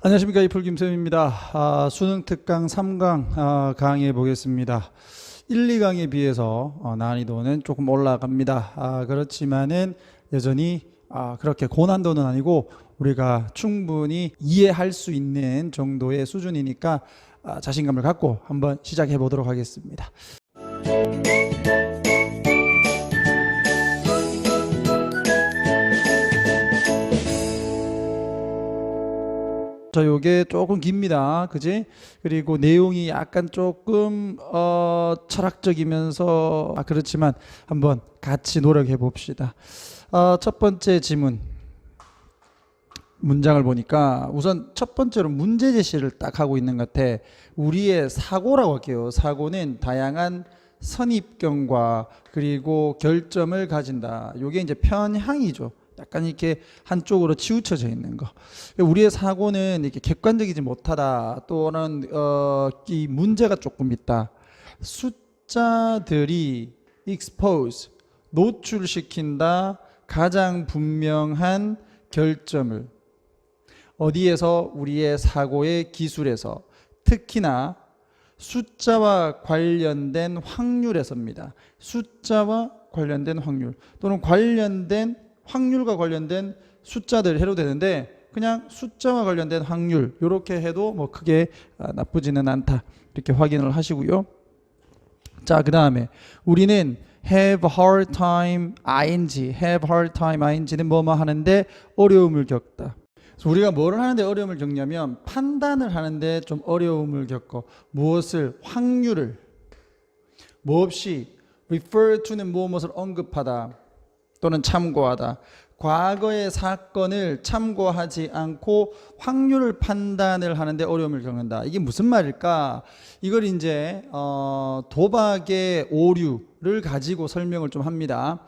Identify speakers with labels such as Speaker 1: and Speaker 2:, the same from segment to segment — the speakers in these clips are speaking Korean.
Speaker 1: 안녕하십니까. 이풀 김쌤입니다. 수능 특강 3강 강의해 보겠습니다. 1, 2강에 비해서 난이도는 조금 올라갑니다. 그렇지만은 여전히 그렇게 고난도는 아니고 우리가 충분히 이해할 수 있는 정도의 수준이니까 자신감을 갖고 한번 시작해 보도록 하겠습니다. 자, 요게 조금 깁니다. 그지? 그리고 내용이 약간 조금 철학적이면서 그렇지만 한번 같이 노력해 봅시다. 첫 번째 지문 문장을 보니까 우선 첫 번째로 문제 제시를 딱 하고 있는 것 같아. 우리의 사고라고 할게요. 사고는 다양한 선입견과 그리고 결점을 가진다. 요게 이제 편향이죠. 약간 이렇게 한쪽으로 치우쳐져 있는 거. 우리의 사고는 이렇게 객관적이지 못하다. 또는 이 문제가 조금 있다. 숫자들이 expose 노출시킨다. 가장 분명한 결점을 어디에서? 우리의 사고의 기술에서, 특히나 숫자와 관련된 확률에서입니다. 숫자와 관련된 확률 또는 관련된 확률과 관련된 숫자들 해도 되는데 그냥 숫자와 관련된 확률 이렇게 해도 뭐 크게 나쁘지는 않다. 이렇게 확인을 하시고요. 자, 그 다음에 우리는 have hard time ing는 뭐뭐 하는데 어려움을 겪다. 그래서 우리가 뭐를 하는데 어려움을 겪냐면 판단을 하는데 좀 어려움을 겪어. 무엇을? 확률을. 몹시 refer to는 무엇을 언급하다 또는 참고하다. 과거의 사건을 참고하지 않고 확률을 판단을 하는데 어려움을 겪는다. 이게 무슨 말일까? 이걸 이제 도박의 오류를 가지고 설명을 좀 합니다.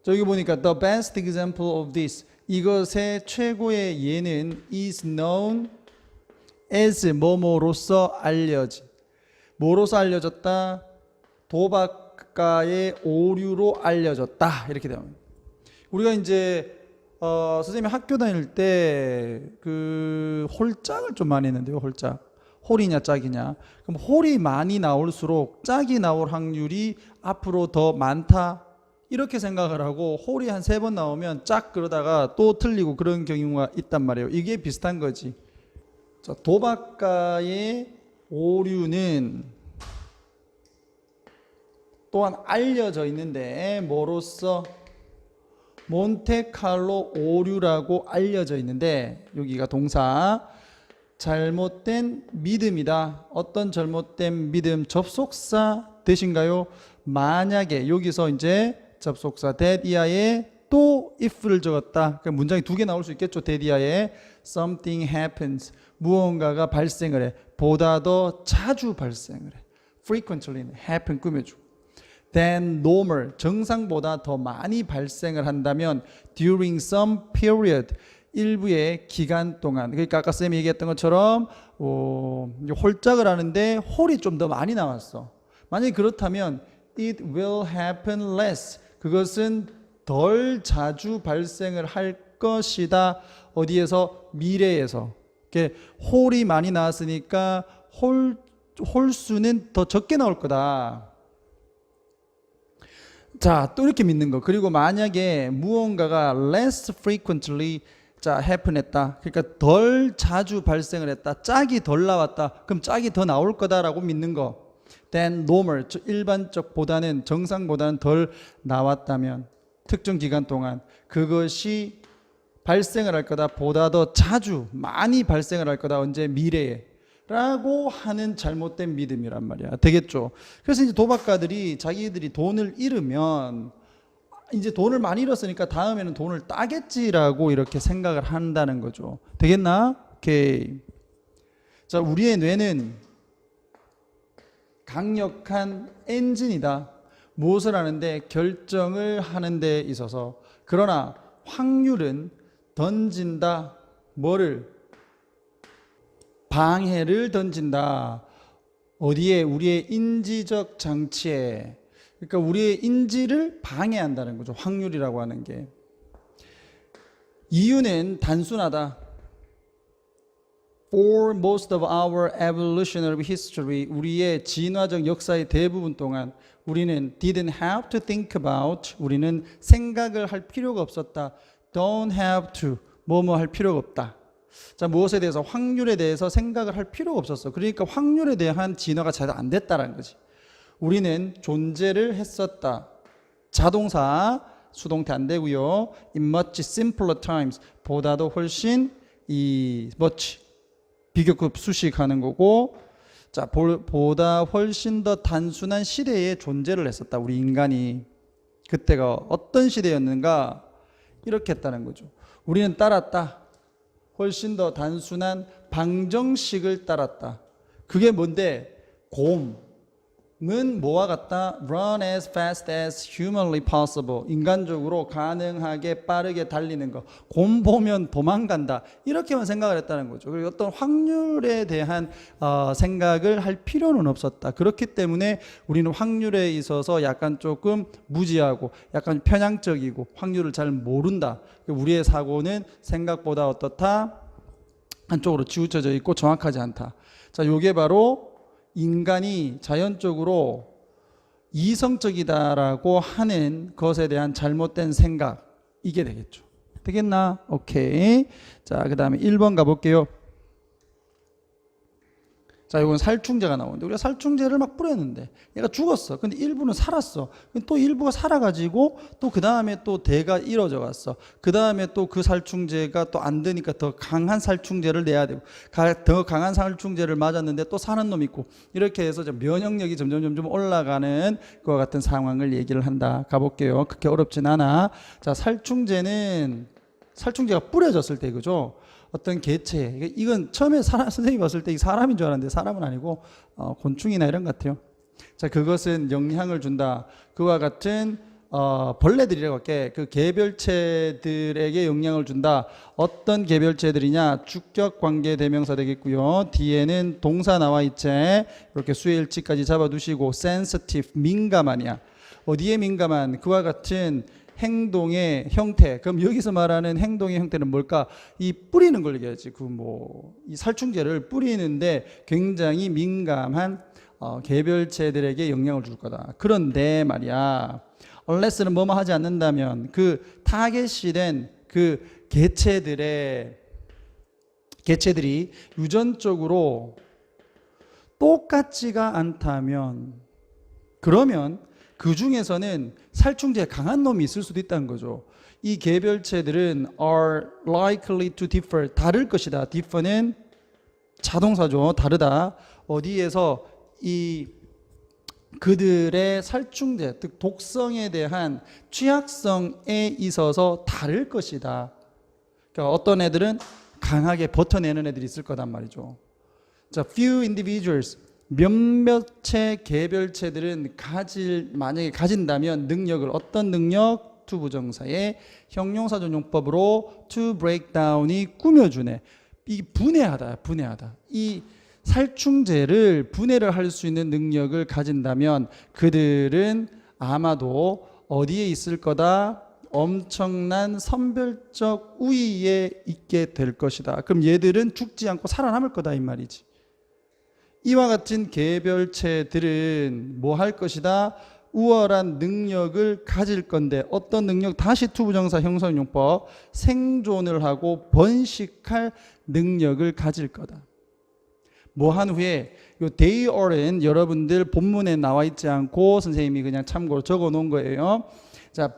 Speaker 1: 저기 보니까 the best example of this, 이것의 최고의 예는 is known as 뭐뭐로서 알려진. 뭐로서 알려졌다? 도박가의 오류로 알려졌다. 이렇게 됩니다. 우리가 이제 선생님이 학교 다닐 때 그 홀짝을 좀 많이 했는데요. 홀짝. 홀이냐 짝이냐. 그럼 홀이 많이 나올수록 짝이 나올 확률이 앞으로 더 많다. 이렇게 생각을 하고 홀이 한 3번 나오면 짝 그러다가 또 틀리고 그런 경우가 있단 말이에요. 이게 비슷한 거지. 자, 도박가의 오류는 또한 알려져 있는데 뭐로써? 몬테칼로 오류라고 알려져 있는데 여기가 동사 잘못된 믿음이다. 어떤 잘못된 믿음? 접속사 대신가요? 만약에 여기서 이제 접속사 that 이하에 또 if를 적었다. 그러니까 문장이 2개 나올 수 있겠죠. that 이하에 something happens, 무언가가 발생을 해. 보다 더 자주 발생을 해. frequently happen 꾸며주고. than normal, 정상보다 더 많이 발생을 한다면 during some period, 일부의 기간 동안. 그러니까 아까 쌤이 얘기했던 것처럼 홀짝을 하는데 홀이 좀 더 많이 나왔어. 만약에 그렇다면 it will happen less, 그것은 덜 자주 발생을 할 것이다. 어디에서? 미래에서. 홀이 많이 나왔으니까 홀수는 더 적게 나올 거다. 자, 또 이렇게 믿는 거. 그리고 만약에 무언가가 less frequently happen 했다. 그러니까 덜 자주 발생을 했다. 짝이 덜 나왔다. 그럼 짝이 더 나올 거다라고 믿는 거. than normal, 일반적보다는, 정상보다는 덜 나왔다면 특정 기간 동안 그것이 발생을 할 거다. 보다 더 자주 많이 발생을 할 거다. 언제? 미래에. 라고 하는 잘못된 믿음이란 말이야. 되겠죠? 그래서 이제 도박가들이 자기들이 돈을 잃으면 이제 돈을 많이 잃었으니까 다음에는 돈을 따겠지라고 이렇게 생각을 한다는 거죠. 되겠나? 오케이. 자, 우리의 뇌는 강력한 엔진이다. 무엇을 하는데? 결정을 하는 데 있어서. 그러나 확률은 던진다. 뭐를? 방해를 던진다. 어디에? 우리의 인지적 장치에. 그러니까 우리의 인지를 방해한다는 거죠. 확률이라고 하는 게. 이유는 단순하다. For most of our evolutionary history, 우리의 진화적 역사의 대부분 동안 우리는 didn't have to think about, 우리는 생각을 할 필요가 없었다. Don't have to, 뭐뭐 할 필요가 없다. 자, 무엇에 대해서? 확률에 대해서 생각을 할 필요가 없었어. 그러니까 확률에 대한 진화가 잘 안 됐다라는 거지. 우리는 존재를 했었다. 자동사, 수동태 안 되고요. In much simpler times, 보다도 훨씬 이 much 비교급 수식하는 거고, 자, 보다 훨씬 더 단순한 시대에 존재를 했었다. 우리 인간이. 그때가 어떤 시대였는가? 이렇게 했다는 거죠. 우리는 따랐다. 훨씬 더 단순한 방정식을 따랐다. 그게 뭔데? 곰은 뭐와 같다? Run as fast as humanly possible. 인간적으로 가능하게 빠르게 달리는 거. 곰 보면 도망간다. 이렇게만 생각을 했다는 거죠. 그리고 어떤 확률에 대한 생각을 할 필요는 없었다. 그렇기 때문에 우리는 확률에 있어서 약간 조금 무지하고 약간 편향적이고 확률을 잘 모른다. 우리의 사고는 생각보다 어떻다? 한쪽으로 치우쳐져 있고 정확하지 않다. 자, 요게 바로 인간이 자연적으로 이성적이다라고 하는 것에 대한 잘못된 생각, 이게 되겠죠. 되겠나? 오케이. 자, 그 다음에 1번 가볼게요. 자, 이건 살충제가 나오는데 우리가 살충제를 막 뿌렸는데 얘가 죽었어. 근데 일부는 살았어. 또 일부가 살아가지고 또 그 다음에 또 대가 이뤄져 갔어. 그 다음에 또 그 살충제가 또 안 되니까 더 강한 살충제를 내야 되고, 더 강한 살충제를 맞았는데 또 사는 놈 있고, 이렇게 해서 면역력이 점점 올라가는 그와 같은 상황을 얘기를 한다. 가볼게요. 그렇게 어렵진 않아. 자, 살충제가 뿌려졌을 때, 그죠? 어떤 개체, 이건 처음에 선생님이 봤을 때 사람인 줄 알았는데 사람은 아니고 곤충이나 이런 것 같아요. 자, 그것은 영향을 준다. 그와 같은 벌레들이라고 할게. 그 개별체들에게 영향을 준다. 어떤 개별체들이냐? 주격 관계 대명사 되겠고요. 뒤에는 동사 나와 있지. 이렇게 수일치까지 잡아두시고 sensitive, 민감하냐? 어디에 민감한? 그와 같은 행동의 형태. 그럼 여기서 말하는 행동의 형태는 뭘까? 이 뿌리는 걸 얘기하지. 이 살충제를 뿌리는데 굉장히 민감한 개별체들에게 영향을 줄 거다. 그런데 말이야, unless는 뭐뭐 하지 않는다면, 그 타겟이 된 그 개체들이 유전적으로 똑같지가 않다면, 그러면 그 중에서는 살충제에 강한 놈이 있을 수도 있다는 거죠. 이 개별체들은 are likely to differ, 다를 것이다. differ는 자동사죠. 다르다. 어디에서? 이 그들의 살충제, 즉 독성에 대한 취약성에 있어서 다를 것이다. 그러니까 어떤 애들은 강하게 버텨내는 애들이 있을 거단 말이죠. 자, few individuals, 몇몇의 개별체들은 만약에 가진다면 능력을, 어떤 능력? to 부정사의 형용사전용법으로 to break down이 꾸며주네. 이 분해하다. 이 살충제를 분해를 할 수 있는 능력을 가진다면 그들은 아마도 어디에 있을 거다? 엄청난 선별적 우위에 있게 될 것이다. 그럼 얘들은 죽지 않고 살아남을 거다 이 말이지. 이와 같은 개별체들은 뭐 할 것이다? 우월한 능력을 가질 건데, 어떤 능력? 다시 투부정사 형성용법, 생존을 하고 번식할 능력을 가질 거다. 뭐 한 후에, 요 they are는 여러분들 본문에 나와 있지 않고 선생님이 그냥 참고로 적어 놓은 거예요. 자,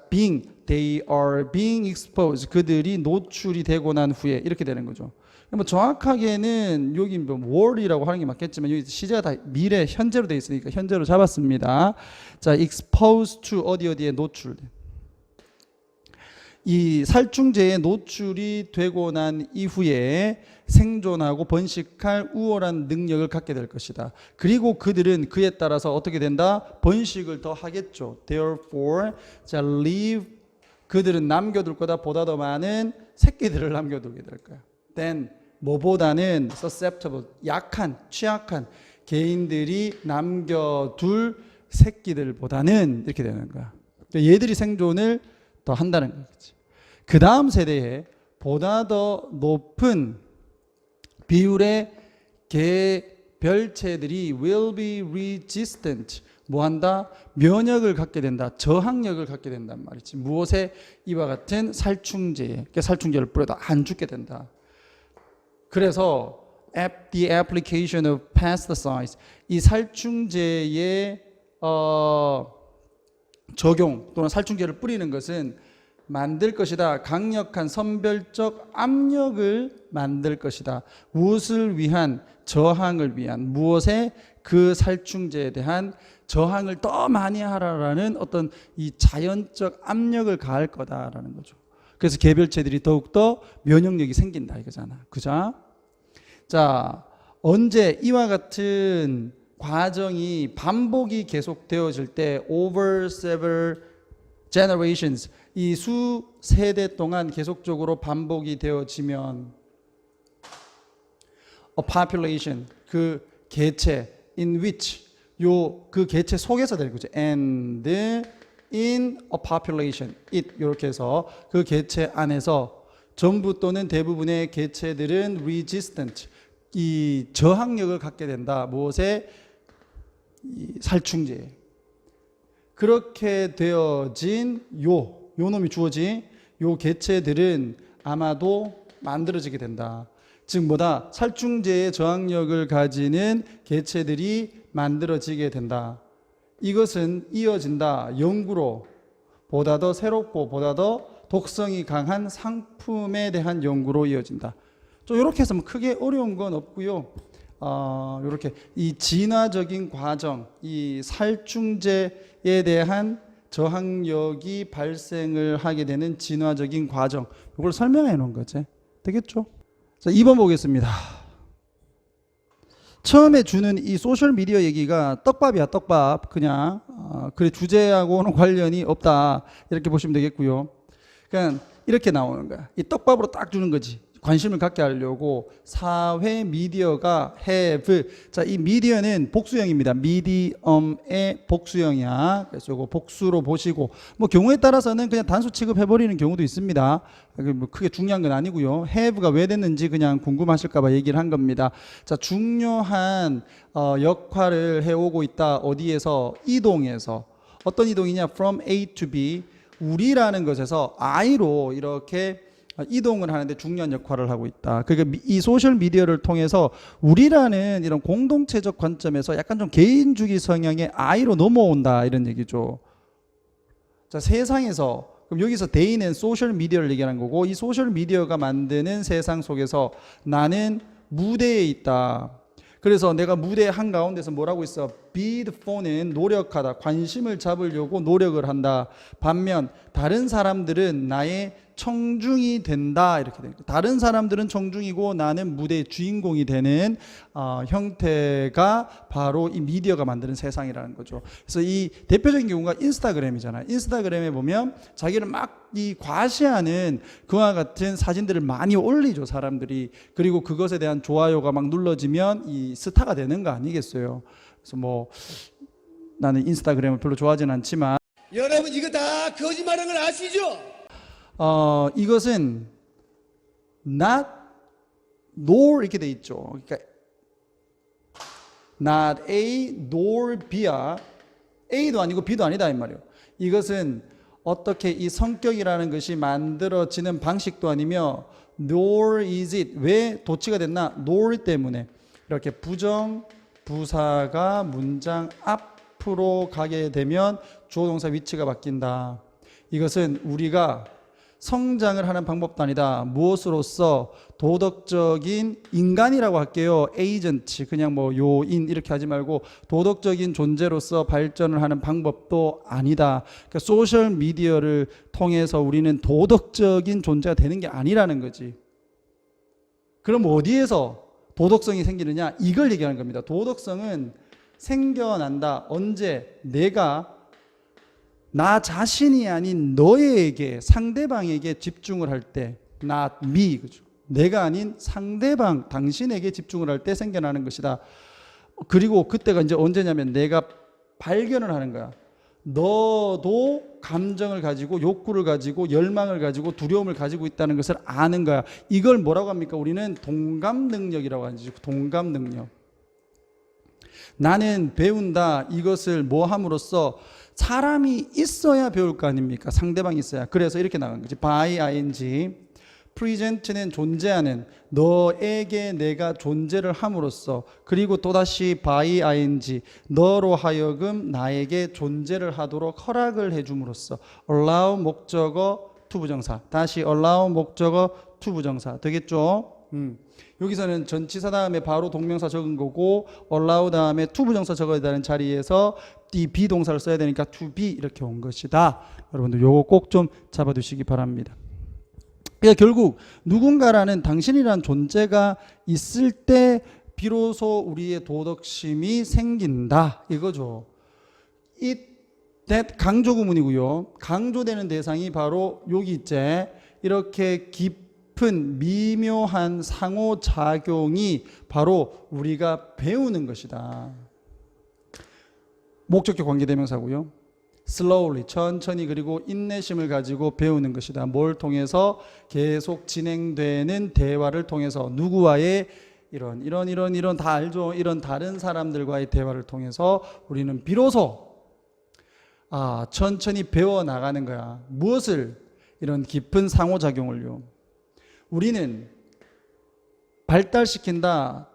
Speaker 1: they are being exposed, 그들이 노출이 되고 난 후에, 이렇게 되는 거죠. 뭐 정확하게는 여기 뭐 월이라고 하는 게 맞겠지만 여기 시제가 다 미래 현재로 되어 있으니까 현재로 잡았습니다. 자, exposed to 어디에 노출돼. 이 살충제에 노출이 되고 난 이후에 생존하고 번식할 우월한 능력을 갖게 될 것이다. 그리고 그들은 그에 따라서 어떻게 된다? 번식을 더 하겠죠. Therefore, 자, leave, 그들은 남겨둘 거다. 보다 더 많은 새끼들을 남겨두게 될 거야. Then, 뭐보다는 susceptible, 취약한 개인들이 남겨둘 새끼들보다는, 이렇게 되는 거야. 얘들이 생존을 더 한다는 거지. 그 다음 세대에 보다 더 높은 비율의 개별체들이 will be resistant. 뭐한다? 면역을 갖게 된다. 저항력을 갖게 된단 말이지. 무엇에? 이와 같은 살충제에. 살충제를 뿌려도 안 죽게 된다. 그래서 the application of pesticides, 이 살충제의 적용 또는 살충제를 뿌리는 것은 만들 것이다. 강력한 선별적 압력을 만들 것이다. 무엇을 위한? 저항을 위한. 무엇에? 그 살충제에 대한 저항을 더 많이 하라라는 어떤 이 자연적 압력을 가할 거다라는 거죠. 그래서 개별체들이 더욱더 면역력이 생긴다 이거잖아. 그죠? 자, 언제 이와 같은 과정이 반복이 계속되어질 때 over several generations, 이 수 세대 동안 계속적으로 반복이 되어지면 a population, 그 개체 in which, 그 개체 속에서 되는 거죠. and in a population, it 이렇게 해서 그 개체 안에서 전부 또는 대부분의 개체들은 resistant, 이 저항력을 갖게 된다. 무엇에? 이 살충제에. 그렇게 되어진 요 놈이 주어진 요 개체들은 아마도 만들어지게 된다. 즉 뭐다? 살충제의 저항력을 가지는 개체들이 만들어지게 된다. 이것은 이어진다. 연구로 보다 더 새롭고 보다 더 독성이 강한 상품에 대한 연구로 이어진다. 좀 이렇게 해서 크게 어려운 건 없고요. 이렇게 이 진화적인 과정, 이 살충제에 대한 저항력이 발생을 하게 되는 진화적인 과정, 이걸 설명해 놓은 거지. 되겠죠? 자, 2번 보겠습니다. 처음에 주는 이 소셜 미디어 얘기가 떡밥이야, 떡밥. 그냥 그래 주제하고는 관련이 없다. 이렇게 보시면 되겠고요. 그러니까 이렇게 나오는 거야. 이 떡밥으로 딱 주는 거지. 관심을 갖게 하려고 사회 미디어가 have. 자, 이 미디어는 복수형입니다. 미디엄의 복수형이야. 그래서 이거 복수로 보시고, 뭐 경우에 따라서는 그냥 단수 취급해버리는 경우도 있습니다. 뭐 크게 중요한 건 아니고요. have가 왜 됐는지 그냥 궁금하실까봐 얘기를 한 겁니다. 자, 중요한 역할을 해오고 있다. 어디에서? 이동에서. 어떤 이동이냐? From A to B. 우리라는 것에서 I로 이렇게 이동을 하는데 중요한 역할을 하고 있다. 그러니까 이 소셜 미디어를 통해서 우리라는 이런 공동체적 관점에서 약간 좀 개인주의 성향의 I로 넘어온다 이런 얘기죠. 자, 세상에서 그럼 여기서 데이는 소셜 미디어를 얘기하는 거고, 이 소셜 미디어가 만드는 세상 속에서 나는 무대에 있다. 그래서 내가 무대 한가운데서 뭐라고 있어? bid for는 노력하다. 관심을 잡으려고 노력을 한다. 반면 다른 사람들은 나의 청중이 된다. 이렇게 됩니다. 다른 사람들은 청중이고 나는 무대의 주인공이 되는 형태가 바로 이 미디어가 만드는 세상이라는 거죠. 그래서 이 대표적인 경우가 인스타그램이잖아요. 인스타그램에 보면 자기를 막 이 과시하는 그와 같은 사진들을 많이 올리죠, 사람들이. 그리고 그것에 대한 좋아요가 막 눌러지면 이 스타가 되는 거 아니겠어요? 그래서 뭐 나는 인스타그램을 별로 좋아하진 않지만,
Speaker 2: 여러분 이거 다 거짓말하는 걸 아시죠?
Speaker 1: 이것은 not nor 이렇게 돼 있죠. 그러니까 not A nor B야. A도 아니고 B도 아니다 이 말이에요. 이것은 어떻게 이 성격이라는 것이 만들어지는 방식도 아니며 nor is it. 왜 도치가 됐나? nor 때문에. 이렇게 부정 부사가 문장 앞으로 가게 되면 주어 동사 위치가 바뀐다. 이것은 우리가 성장을 하는 방법도 아니다. 무엇으로써? 도덕적인 인간이라고 할게요. 에이전트, 그냥 뭐 요인 이렇게 하지 말고 도덕적인 존재로서 발전을 하는 방법도 아니다. 그러니까 소셜 미디어를 통해서 우리는 도덕적인 존재가 되는 게 아니라는 거지. 그럼 어디에서 도덕성이 생기느냐? 이걸 얘기하는 겁니다. 도덕성은 생겨난다. 언제? 내가 나 자신이 아닌 너에게, 상대방에게 집중을 할 때, not me, 그죠? 내가 아닌 상대방, 당신에게 집중을 할 때 생겨나는 것이다. 그리고 그때가 이제 언제냐면 내가 발견을 하는 거야. 너도 감정을 가지고 욕구를 가지고 열망을 가지고 두려움을 가지고 있다는 것을 아는 거야. 이걸 뭐라고 합니까? 우리는 동감 능력이라고 하지. 동감 능력. 나는 배운다 이것을 뭐 함으로써 사람이 있어야 배울 거 아닙니까? 상대방이 있어야. 그래서 이렇게 나간 거지. by ing. present는 존재하는, 너에게 내가 존재를 함으로써, 그리고 또다시 by ing, 너로 하여금 나에게 존재를 하도록 허락을 해줌으로써. allow 목적어 투부정사, 다시 allow 목적어 투부정사 되겠죠? 여기서는 전치사 다음에 바로 동명사 적은 거고, allow 다음에 투부정사 적어야 되는 자리에서 이 비동사를 써야 되니까 to be 이렇게 온 것이다. 여러분들 요거 꼭 좀 잡아두시기 바랍니다. 그러니까 결국 누군가라는, 당신이란 존재가 있을 때 비로소 우리의 도덕심이 생긴다 이거죠. it, that 강조 구문이고요. 강조되는 대상이 바로 여기 있지. 이렇게 깊은 미묘한 상호작용이 바로 우리가 배우는 것이다. 목적격 관계대명사고요. slowly, 천천히, 그리고 인내심을 가지고 배우는 것이다. 뭘 통해서? 계속 진행되는 대화를 통해서, 누구와의 이런 다 알죠? 이런 다른 사람들과의 대화를 통해서 우리는 비로소 천천히 배워 나가는 거야. 무엇을? 이런 깊은 상호작용을요. 우리는 발달시킨다.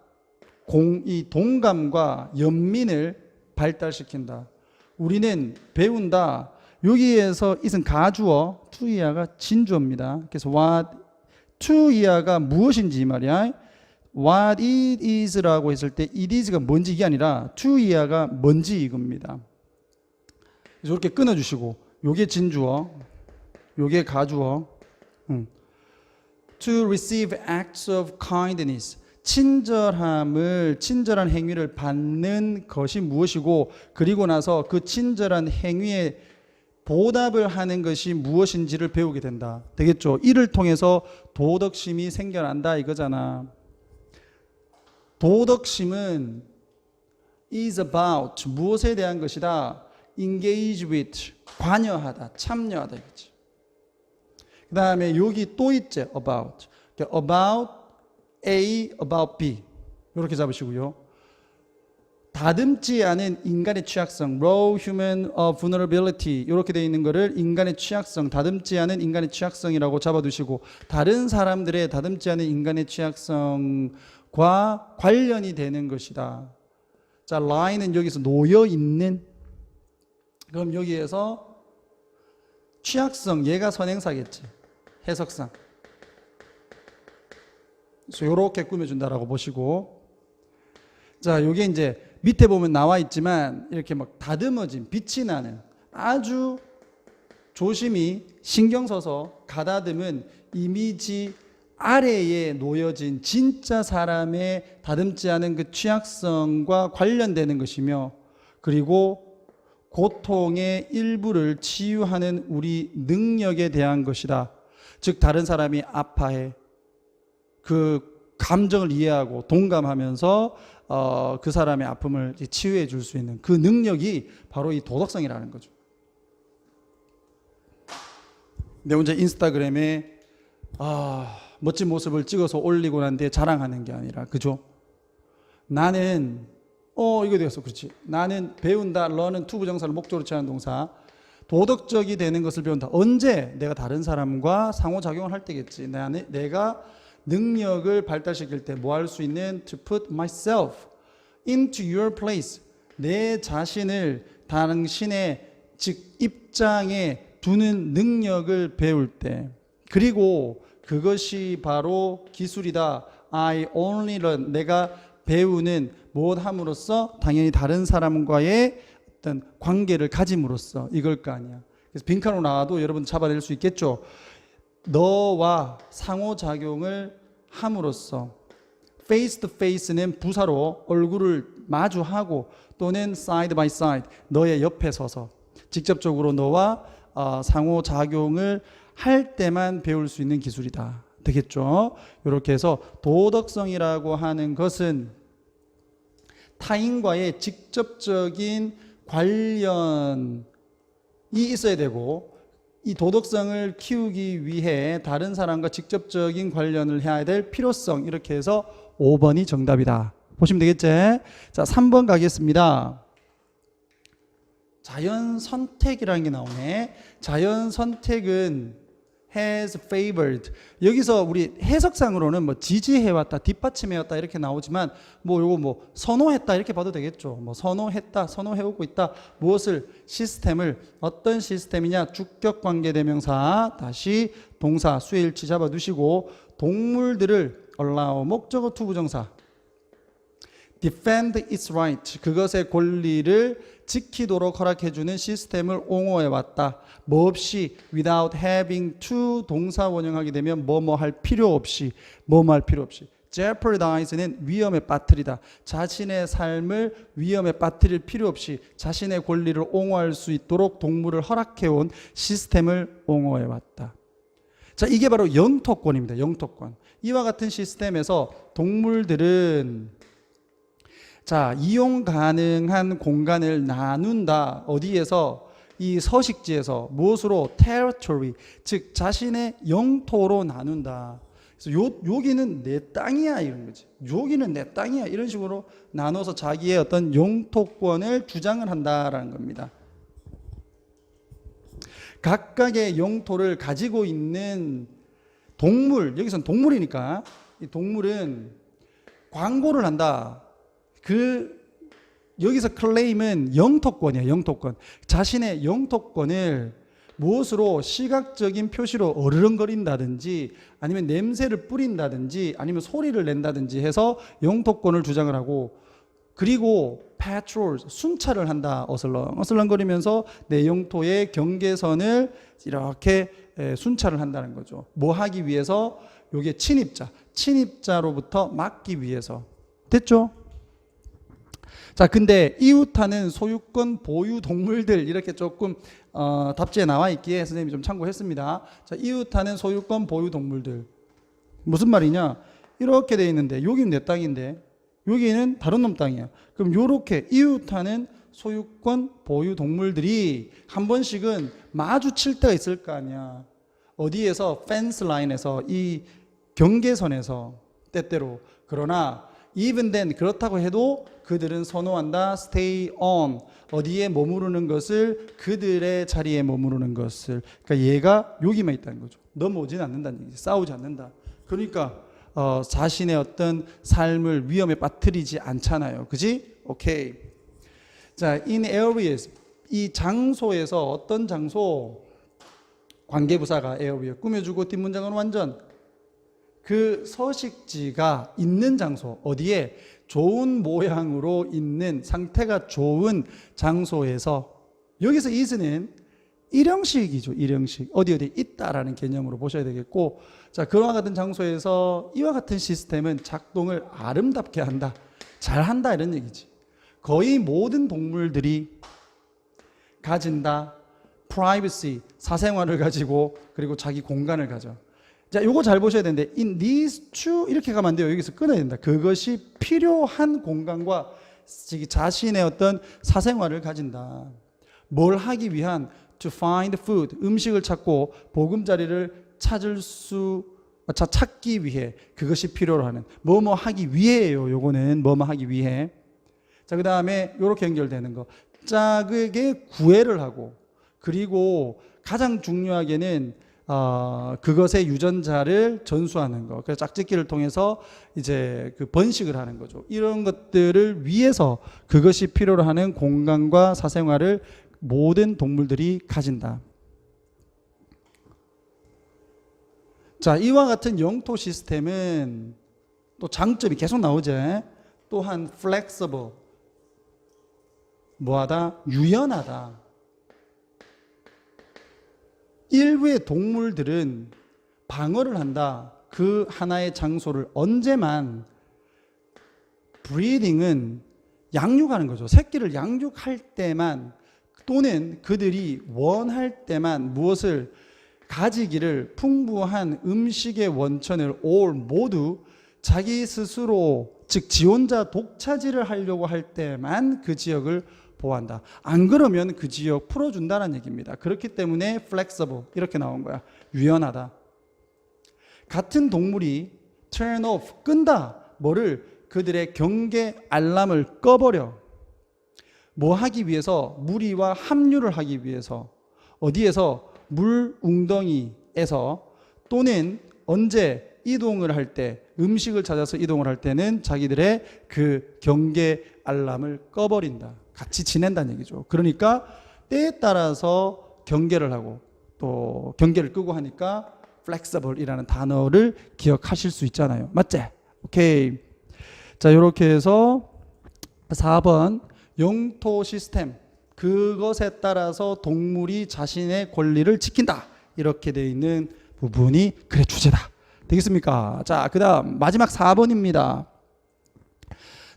Speaker 1: 이 동감과 연민을 발달시킨다. 우리는 배운다. 여기에서 it은 가주어, to 이하가 진주어입니다. 그래서 what, to 이하가 무엇인지 이 말이야. what it is라고 했을 때 it is가 뭔지 이게 아니라 to 이하가 뭔지 이겁니다. 그래서 이렇게 끊어주시고, 요게 진주어, 요게 가주어. To receive acts of kindness, 친절한 행위를 받는 것이 무엇이고, 그리고 나서 그 친절한 행위에 보답을 하는 것이 무엇인지를 배우게 된다. 되겠죠? 이를 통해서 도덕심이 생겨난다 이거잖아. 도덕심은 is about, 무엇에 대한 것이다? engage with, 관여하다, 참여하다 이거지. 그 다음에 여기 또 있지. about. about A, about B 이렇게 잡으시고요. 다듬지 않은 인간의 취약성, raw human vulnerability 이렇게 되어 있는 거를 인간의 취약성, 다듬지 않은 인간의 취약성이라고 잡아두시고, 다른 사람들의 다듬지 않은 인간의 취약성과 관련이 되는 것이다. 자, lie는 여기서 놓여 있는. 그럼 여기에서 취약성, 얘가 선행사겠지. 해석상. 그래서 이렇게 꾸며준다라고 보시고, 자, 요게 이제 밑에 보면 나와 있지만 이렇게 막 다듬어진, 빛이 나는, 아주 조심히 신경 써서 가다듬은 이미지 아래에 놓여진 진짜 사람의 다듬지 않은 그 취약성과 관련되는 것이며, 그리고 고통의 일부를 치유하는 우리 능력에 대한 것이다. 즉 다른 사람이 아파해, 그 감정을 이해하고 동감하면서 그 사람의 아픔을 치유해 줄 수 있는 그 능력이 바로 이 도덕성이라는 거죠. 내 혼자 인스타그램에 멋진 모습을 찍어서 올리고 난 뒤에 자랑하는 게 아니라, 그죠? 나는 이거 되었어. 그렇지. 나는 배운다. learn은 투부정사를 목적으로 취하는 동사. 도덕적이 되는 것을 배운다. 언제? 내가 다른 사람과 상호작용을 할 때겠지. 내가 능력을 발달시킬 때 뭐 할 수 있는? To put myself into your place. 내 자신을 당신의 즉 입장에 두는 능력을 배울 때. 그리고 그것이 바로 기술이다. I only learn. 내가 배우는 무엇 함으로써? 당연히 다른 사람과의 어떤 관계를 가짐으로써 이걸 거 아니야. 그래서 빈칸으로 나와도 여러분 잡아낼 수 있겠죠. 너와 상호작용을 함으로써. face to face는 부사로 얼굴을 마주하고, 또는 side by side, 너의 옆에 서서 직접적으로 너와 상호작용을 할 때만 배울 수 있는 기술이다. 되겠죠? 이렇게 해서 도덕성이라고 하는 것은 타인과의 직접적인 관련 있어야 되고 이 도덕성을 키우기 위해 다른 사람과 직접적인 관련을 해야 될 필요성 이렇게 해서 5번이 정답이다. 보시면 되겠지? 자, 3번 가겠습니다. 자연 선택이라는 게 나오네. 자연 선택은 has favored. 여기서 우리 해석상으로는 뭐 지지해왔다, 뒷받침해왔다 이렇게 나오지만 뭐 요거 뭐 선호했다 이렇게 봐도 되겠죠. 뭐 선호했다, 선호해오고 있다. 무엇을 시스템을 어떤 시스템이냐? 주격 관계대명사 다시 동사 수일치 잡아두시고 동물들을 allow 목적어 투부정사 defend its right 그것의 권리를 지키도록 허락해주는 시스템을 옹호해왔다. 뭐 없이 without having to 동사 원형하게 되면 뭐뭐 할 필요 없이 뭐뭐 할 필요 없이 jeopardize는 위험에 빠뜨리다. 자신의 삶을 위험에 빠뜨릴 필요 없이 자신의 권리를 옹호할 수 있도록 동물을 허락해온 시스템을 옹호해왔다. 자, 이게 바로 영토권입니다. 영토권. 이와 같은 시스템에서 동물들은 자, 이용 가능한 공간을 나눈다. 어디에서? 이 서식지에서 무엇으로? territory, 즉 자신의 영토로 나눈다. 그래서 여기는 내 땅이야 이런 거지. 여기는 내 땅이야 이런 식으로 나눠서 자기의 어떤 영토권을 주장을 한다라는 겁니다. 각각의 영토를 가지고 있는 동물, 여기서는 동물이니까 이 동물은 광고를 한다. 여기서 클레임은 영토권이에요. 영토권. 자신의 영토권을 무엇으로 시각적인 표시로 어르렁거린다든지 아니면 냄새를 뿌린다든지 아니면 소리를 낸다든지 해서 영토권을 주장을 하고 그리고 patrol 순찰을 한다. 어슬렁거리면서 내 영토의 경계선을 이렇게 순찰을 한다는 거죠. 뭐 하기 위해서? 요게 침입자로부터 막기 위해서. 됐죠? 자, 근데 이웃하는 소유권 보유 동물들 이렇게 조금 답지에 나와 있기에 선생님이 좀 참고했습니다. 자, 이웃하는 소유권 보유 동물들 무슨 말이냐? 이렇게 돼 있는데 여기는 내 땅인데 여기는 다른 놈 땅이야. 그럼 이렇게 이웃하는 소유권 보유 동물들이 한 번씩은 마주칠 때가 있을 거 아니야. 어디에서? 펜스 라인에서, 이 경계선에서 때때로. 그러나 even then 그렇다고 해도 그들은 선호한다. stay on. 어디에 머무르는 것을? 그들의 자리에 머무르는 것을. 그러니까 얘가 여기만 있다는 거죠. 넘어오진 않는다는 얘기지. 싸우지 않는다. 그러니까 자신의 어떤 삶을 위험에 빠뜨리지 않잖아요. 그지? 오케이. 자, in areas. 이 장소에서 어떤 장소? 관계부사가 area 꾸며주고 뒷문장은 완전. 그 서식지가 있는 장소, 어디에? 좋은 모양으로 있는 상태가 좋은 장소에서. 여기서 is는 일형식이죠. 일형식. 어디 있다라는 개념으로 보셔야 되겠고, 자, 그와 같은 장소에서 이와 같은 시스템은 작동을 아름답게 한다. 잘한다 이런 얘기지. 거의 모든 동물들이 가진다. privacy, 사생활을 가지고 그리고 자기 공간을 가져. 자, 요거 잘 보셔야 되는데 in these two 이렇게 가면 안 돼요. 여기서 끊어야 된다. 그것이 필요한 공간과 자신의 어떤 사생활을 가진다. 뭘 하기 위한? to find food, 음식을 찾고 보금자리를 찾기 위해 그것이 필요로 하는 뭐뭐 하기 위해예요. 요거는 뭐뭐 하기 위해. 자, 그 다음에 요렇게 연결되는 거 짝에게 구애를 하고 그리고 가장 중요하게는 그것의 유전자를 전수하는 거. 그래서 짝짓기를 통해서 이제 그 번식을 하는 거죠. 이런 것들을 위해서 그것이 필요로 하는 공간과 사생활을 모든 동물들이 가진다. 자, 이와 같은 영토 시스템은 또 장점이 계속 나오죠. 또한 flexible, 뭐하다? 유연하다. 일부의 동물들은 방어를 한다. 그 하나의 장소를 언제만. 브리딩은 양육하는 거죠. 새끼를 양육할 때만 또는 그들이 원할 때만 무엇을 가지기를 풍부한 음식의 원천을 all 모두 자기 스스로 즉 지혼자 독차지를 하려고 할 때만 그 지역을 보호한다. 안 그러면 그 지역 풀어준다는 얘기입니다. 그렇기 때문에 flexible 이렇게 나온 거야. 유연하다. 같은 동물이 turn off 끈다. 뭐를? 그들의 경계 알람을 꺼버려. 뭐 하기 위해서? 무리와 합류를 하기 위해서. 어디에서? 물 웅덩이에서. 또는 언제 이동을 할 때, 음식을 찾아서 이동을 할 때는 자기들의 그 경계 알람을 꺼버린다. 같이 지낸다는 얘기죠. 그러니까 때에 따라서 경계를 하고 또 경계를 끄고 하니까 flexible이라는 단어를 기억하실 수 있잖아요. 맞지? 오케이. 자, 이렇게 해서 4번 영토 시스템. 그것에 따라서 동물이 자신의 권리를 지킨다. 이렇게 되어 있는 부분이 그래 주제다. 되겠습니까? 자, 그 다음 마지막 4번입니다.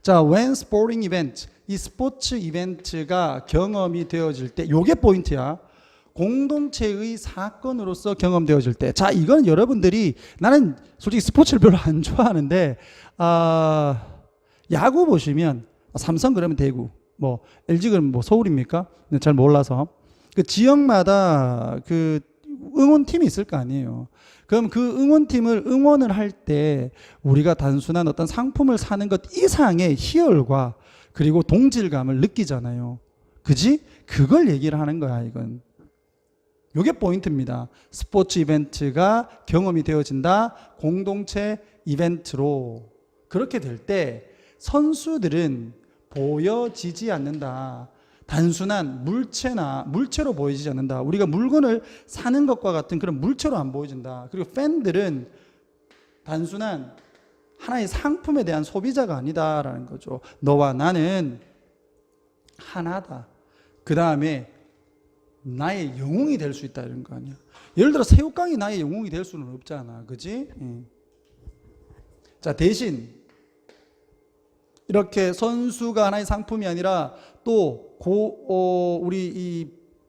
Speaker 1: 자, when sporting event. 이 스포츠 이벤트가 경험이 되어질 때, 요게 포인트야. 공동체의 사건으로서 경험되어질 때. 자, 이건 여러분들이, 나는 솔직히 스포츠를 별로 안 좋아하는데, 야구 보시면 삼성 그러면 대구, 뭐 LG 그러면 뭐 서울입니까? 잘 몰라서 그 지역마다 그 응원팀이 있을 거 아니에요. 그럼 그 응원팀을 응원을 할 때 우리가 단순한 어떤 상품을 사는 것 이상의 희열과 그리고 동질감을 느끼잖아요. 그지? 그걸 얘기를 하는 거야, 이건. 요게 포인트입니다. 스포츠 이벤트가 경험이 되어진다. 공동체 이벤트로. 그렇게 될 때 선수들은 보여지지 않는다. 단순한 물체로 보여지지 않는다. 우리가 물건을 사는 것과 같은 그런 물체로 안 보여진다. 그리고 팬들은 단순한 하나의 상품에 대한 소비자가 아니다라는 거죠. 너와 나는 하나다. 그 다음에 나의 영웅이 될 수 있다 이런 거 아니야. 예를 들어 새우깡이 나의 영웅이 될 수는 없잖아. 그지? 자, 대신 이렇게 선수가 하나의 상품이 아니라 또 우리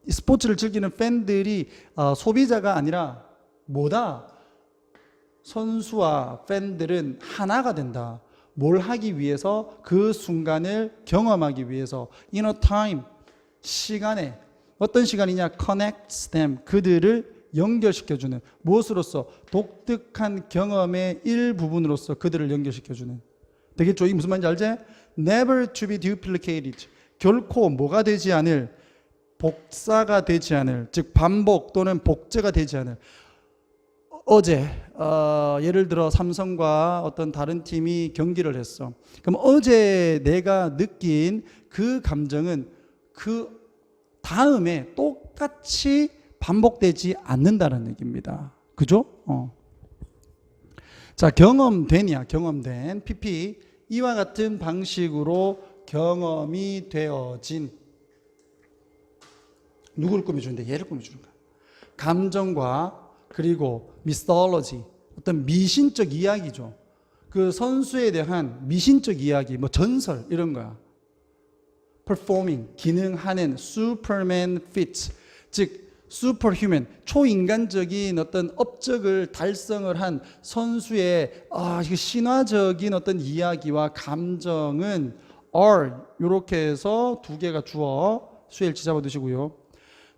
Speaker 1: 이 스포츠를 즐기는 팬들이 소비자가 아니라 뭐다? 선수와 팬들은 하나가 된다. 뭘 하기 위해서? 그 순간을 경험하기 위해서. In a time, 시간에. 어떤 시간이냐? Connects them. 그들을 연결시켜주는. 무엇으로서? 독특한 경험의 일부분으로서 그들을 연결시켜주는. 되겠죠? 이게 무슨 말인지 알지? Never to be duplicated. 결코 뭐가 되지 않을, 복사가 되지 않을, 즉 반복 또는 복제가 되지 않을. 어제 예를 들어 삼성과 어떤 다른 팀이 경기를 했어. 그럼 어제 내가 느낀 그 감정은 그 다음에 똑같이 반복되지 않는다는 얘기입니다. 그죠? 자, 경험된 PP. 이와 같은 방식으로 경험이 되어진, 누구를 꾸며주는데? 얘를 꾸며주는 거야. 감정과 그리고 미스톨로지, 어떤 미신적 이야기죠. 그 선수에 대한 미신적 이야기, 뭐 전설 이런 거야. performing, 기능하는 superman feats, 즉 슈퍼휴먼, 초인간적인 어떤 업적을 달성을 한 선수의 신화적인 어떤 이야기와 감정은 are, 이렇게 해서 두 개가 주어, 수일 지잡아 두시고요.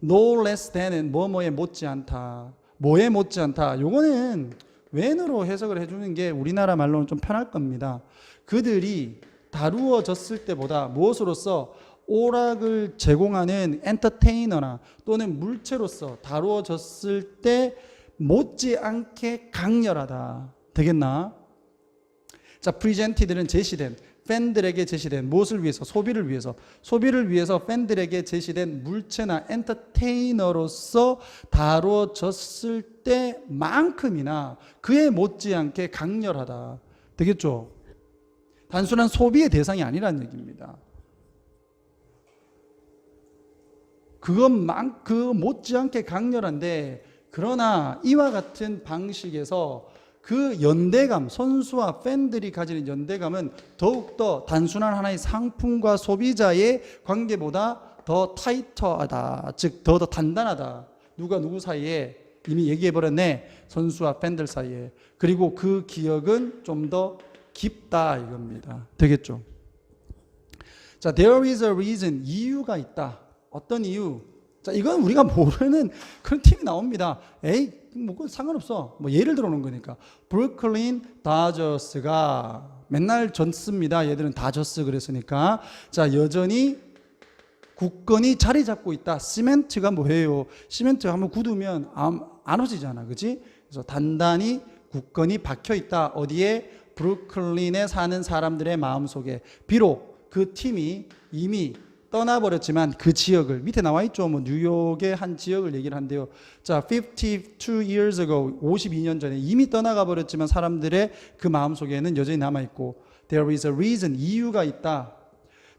Speaker 1: no less than은 뭐뭐에 못지않다. 뭐에 못지않다. 요거는 when으로 해석을 해주는 게 우리나라 말로는 좀 편할 겁니다. 그들이 다루어졌을 때보다 무엇으로서? 오락을 제공하는 엔터테이너나 또는 물체로서 다루어졌을 때 못지않게 강렬하다. 되겠나? 자, 프리젠티드는 제시된, 팬들에게 제시된, 무엇을 위해서? 소비를 위해서. 소비를 위해서 팬들에게 제시된 물체나 엔터테이너로서 다루어졌을 때만큼이나 그에 못지않게 강렬하다. 되겠죠? 단순한 소비의 대상이 아니라는 얘기입니다. 그 못지않게 강렬한데, 그러나 이와 같은 방식에서 그 연대감, 선수와 팬들이 가지는 연대감은 더욱더 단순한 하나의 상품과 소비자의 관계보다 더 타이터하다. 즉 더 단단하다. 누가 누구 사이에 이미 얘기해버렸네. 선수와 팬들 사이에. 그리고 그 기억은 좀 더 깊다 이겁니다. 되겠죠? 자, there is a reason. 이유가 있다. 어떤 이유? 자, 이건 우리가 모르는 그런 팀이 나옵니다. 에이, 뭐 그건 상관없어. 뭐 예를 들어 놓은 거니까. 브루클린 다저스가 맨날 졌습니다. 얘들은 다저스 그랬으니까. 자, 여전히 굳건히 자리 잡고 있다. 시멘트가 뭐예요? 시멘트 한번 굳으면 안 없어지잖아. 그지? 그래서 단단히 굳건히 박혀 있다. 어디에? 브루클린에 사는 사람들의 마음속에. 비록 그 팀이 이미 떠나버렸지만 그 지역을, 밑에 나와 있죠. 뭐 뉴욕의 한 지역을 얘기를 한대요. 자, 52 years ago, 52년 전에 이미 떠나가 버렸지만 사람들의 그 마음속에는 여전히 남아 있고, there is a reason, 이유가 있다.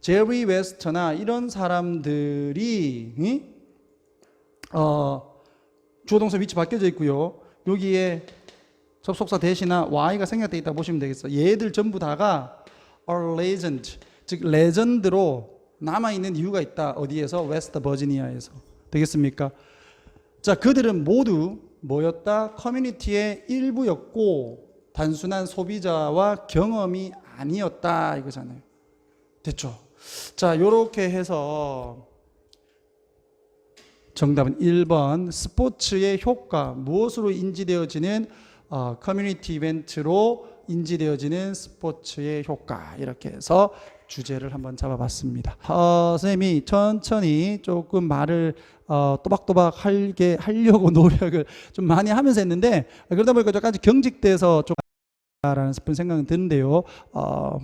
Speaker 1: 제리 웨스터나 이런 사람들이 주어 동사 위치 바뀌어져 있고요. 여기에 접속사 대신에 y가 생략되어 있다 보시면 되겠어요. 얘들 전부 다가 are legend, 즉 레전드로 남아있는 이유가 있다. 어디에서? 웨스트 버지니아에서. 되겠습니까? 자, 그들은 모두 뭐였다? 커뮤니티의 일부였고 단순한 소비자와 경험이 아니었다 이거잖아요. 됐죠? 자, 요렇게 해서 정답은 1번 스포츠의 효과, 무엇으로 인지되어지는 커뮤니티 이벤트로 인지되어지는 스포츠의 효과, 이렇게 해서 주제를 한번 잡아봤습니다. 선생님이 천천히 조금 말을 또박또박 하려고 노력을 좀 많이 하면서 했는데, 그러다 보니까 저까지 경직돼서 좀 라는 싶은 생각은 드는데요.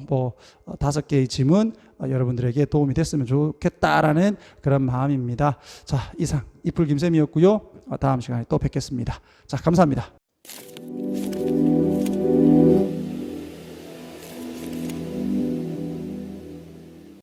Speaker 1: 뭐 5개의 지문 여러분들에게 도움이 됐으면 좋겠다라는 그런 마음입니다. 자, 이상 이풀 김쌤이었고요. 다음 시간에 또 뵙겠습니다. 자, 감사합니다.